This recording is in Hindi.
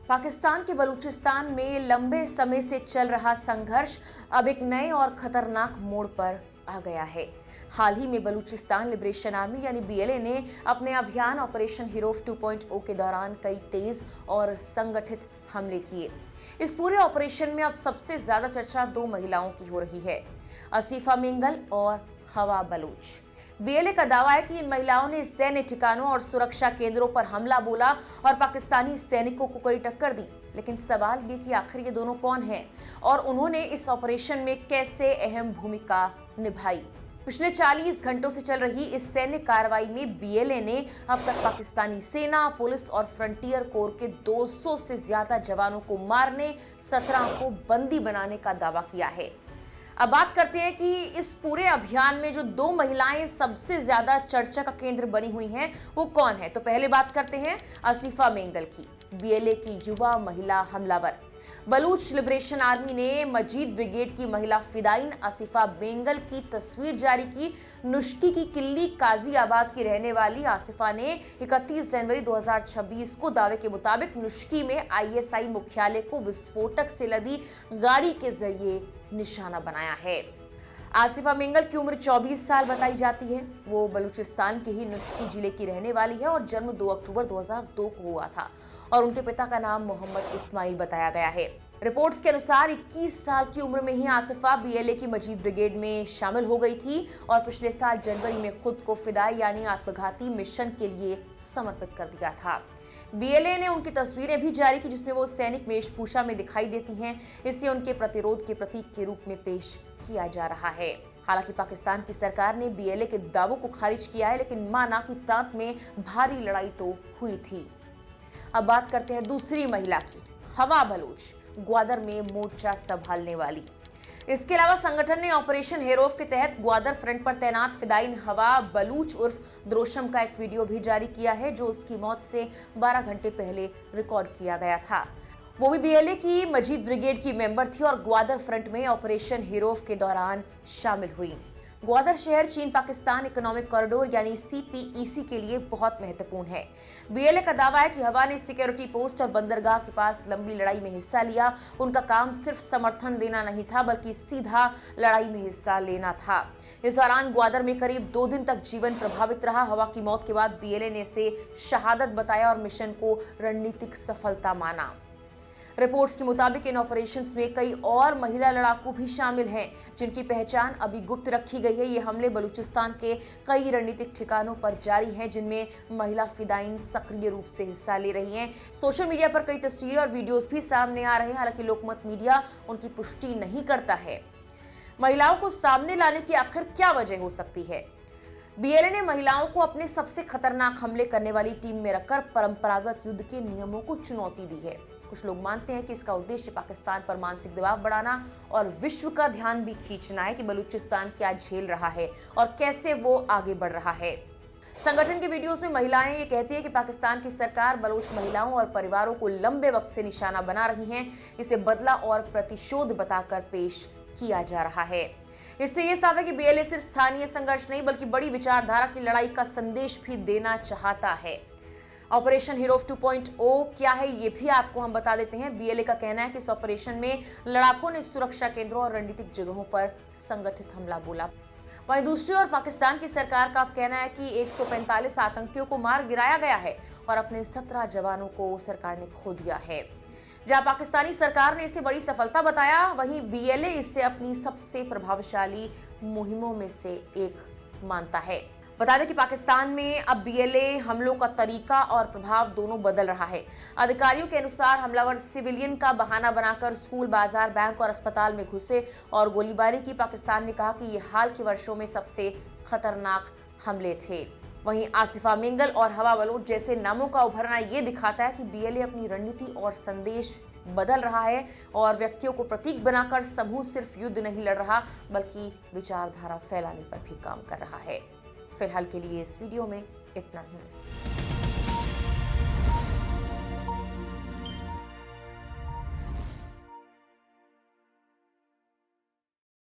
पाकिस्तान के बलूचिस्तान में लंबे समय से चल रहा संघर्ष अब एक नए और खतरनाक मोड़ पर आ गया है। हाल ही में बलूचिस्तान लिबरेशन आर्मी यानी बीएलए ने अपने अभियान ऑपरेशन हिरोफ 2.0 के दौरान कई तेज और संगठित हमले किए। इस पूरे ऑपरेशन में अब सबसे ज्यादा चर्चा दो महिलाओं की हो रही है, आसिफा मेंगल और हवा बलूच। बीएलए का दावा है कि इन महिलाओं ने सैन्य ठिकानों और सुरक्षा केंद्रों पर हमला बोला और पाकिस्तानी सैनिकों को कड़ी टक्कर दी। लेकिन सवाल ये कि आखिर ये दोनों कौन हैं और उन्होंने इस ऑपरेशन में कैसे अहम भूमिका निभाई। पिछले 40 घंटों से चल रही इस सैन्य कार्रवाई में बीएलए ने अब तक पाकिस्तानी सेना, पुलिस और फ्रंटियर कोर के 200 से ज्यादा जवानों को मारने, 17 को बंदी बनाने का दावा किया है। अब बात करते हैं कि इस पूरे अभियान में जो दो महिलाएं सबसे ज्यादा चर्चा का केंद्र बनी हुई हैं, वो कौन है। तो पहले बात करते हैं आसिफा मेंगल की, बीएलए की युवा महिला हमलावर। बलूच लिबरेशन आर्मी ने मजीद ब्रिगेड की महिला फिदाइन आसिफा मेंगल की तस्वीर जारी की। नुश्की की किल्ली काजीआबाद की रहने वाली आसिफा ने 31 जनवरी 2026 को दावे के मुताबिक नुश्की में आईएसआई मुख्यालय को विस्फोटक से लदी गाड़ी के जरिए निशाना बनाया है। आसिफा मेंगल की उम्र 24 साल बताई जाती है। वो बलूचिस्तान के ही नुश्की जिले की रहने वाली है और जन्म 2 अक्टूबर 2002 को हुआ था और उनके पिता का नाम मोहम्मद इस्माइल बताया गया है। रिपोर्ट्स के अनुसार 21 साल की उम्र में ही आसिफा बीएलए की मजीद ब्रिगेड में शामिल हो गई थी और पिछले साल जनवरी में खुद को फिदाई यानी आत्मघाती मिशन के लिए समर्पित कर दिया था। बीएलए ने उनकी तस्वीरें भी जारी की जिसमें वो सैनिक वेशभूषा में दिखाई देती हैं। इसे उनके प्रतिरोध के प्रतीक के रूप में पेश किया जा रहा है। हालांकि पाकिस्तान की सरकार ने बीएलए के दावों को खारिज किया है, लेकिन माना कि प्रांत में भारी लड़ाई तो हुई थी। अब बात करते हैं दूसरी महिला की, हवा बलूच, ग्वादर में मोर्चा संभालने वाली। इसके अलावा संगठन ने ऑपरेशन हेरोफ के तहत ग्वादर फ्रंट पर तैनात फिदाइन हवा बलूच उर्फ द्रोशम का एक वीडियो भी जारी किया है, जो उसकी मौत से 12 घंटे पहले रिकॉर्ड किया गया था। वो भी बीएलए की मजीद ब्रिगेड की मेंबर थी और ग्वादर फ्रंट में ऑपरेशन हिरोफ के दौरान शामिल हुई। ग्वादर शहर चीन पाकिस्तान इकोनॉमिक कॉरिडोर यानी सीपीईसी के लिए बहुत महत्वपूर्ण है। बीएलए का दावा है कि हवा ने सिक्योरिटी पोस्ट और बंदरगाह के पास लंबी लड़ाई में हिस्सा लिया। उनका काम सिर्फ समर्थन देना नहीं था, बल्कि सीधा लड़ाई में हिस्सा लेना था। इस दौरान ग्वादर में करीब 2 दिन तक जीवन प्रभावित रहा। हवा की मौत के बाद बीएलए ने इसे शहादत बताया और मिशन को रणनीतिक सफलता माना। रिपोर्ट्स के मुताबिक इन ऑपरेशंस में कई और महिला लड़ाकू भी शामिल हैं, जिनकी पहचान अभी गुप्त रखी गई है। ये हमले बलूचिस्तान के कई रणनीतिक ठिकानों पर जारी हैं, जिनमें महिला फिदाइन सक्रिय रूप से हिस्सा ले रही हैं। सोशल मीडिया पर कई तस्वीरें और वीडियोस भी सामने आ रहे हैं, हालांकि लोकमत मीडिया उनकी पुष्टि नहीं करता है। महिलाओं को सामने लाने की आखिर क्या वजह हो सकती है? बीएलए ने महिलाओं को अपने सबसे खतरनाक हमले करने वाली टीम में रखकर परंपरागत युद्ध के नियमों को चुनौती दी है। कुछ लोग मानते हैं कि इसका उद्देश्य पाकिस्तान पर मानसिक दबाव बढ़ाना और विश्व का ध्यान भी खींचना है कि बलूचिस्तान क्या झेल रहा है और कैसे वो आगे बढ़ रहा है। संगठन के वीडियोस में महिलाएं ये कहती है कि पाकिस्तान की सरकार बलूच महिलाओं और परिवारों को लंबे वक्त से निशाना बना रही है। इसे बदला और प्रतिशोध बताकर पेश किया जा रहा है। इससे ये साफ है कि बीएलए सिर्फ स्थानीय संघर्ष नहीं बल्कि बड़ी विचारधारा की लड़ाई का संदेश भी देना चाहता है। ऑपरेशन हिरोफ 2.0 क्या है ये भी आपको हम बता देते हैं। बीएलए का कहना है कि इस ऑपरेशन में लड़ाकों ने सुरक्षा केंद्रों और रणनीतिक जगहों पर संगठित हमला बोला। वहीं दूसरी ओर पाकिस्तान की सरकार का कहना है कि 145 आतंकियों को मार गिराया गया है और अपने 17 जवानों को सरकार ने खो दिया है। जहां पाकिस्तानी सरकार ने इसे बड़ी सफलता बताया, वहीं बीएलए इसे अपनी सबसे प्रभावशाली मुहिमों में से एक मानता है। बता दें कि पाकिस्तान में अब बीएलए हमलों का तरीका और प्रभाव दोनों बदल रहा है। अधिकारियों के अनुसार हमलावर सिविलियन का बहाना बनाकर स्कूल, बाजार, बैंक और अस्पताल में घुसे और गोलीबारी की। पाकिस्तान ने कहा कि ये हाल के वर्षों में सबसे खतरनाक हमले थे। वहीं आसिफा मेंगल और हवा बलूच जैसे नामों का उभरना ये दिखाता है कि बीएलए अपनी रणनीति और संदेश बदल रहा है और व्यक्तियों को प्रतीक बनाकर समूह सिर्फ युद्ध नहीं लड़ रहा बल्कि विचारधारा फैलाने पर भी काम कर रहा है। फिलहाल के लिए इस वीडियो में इतना ही।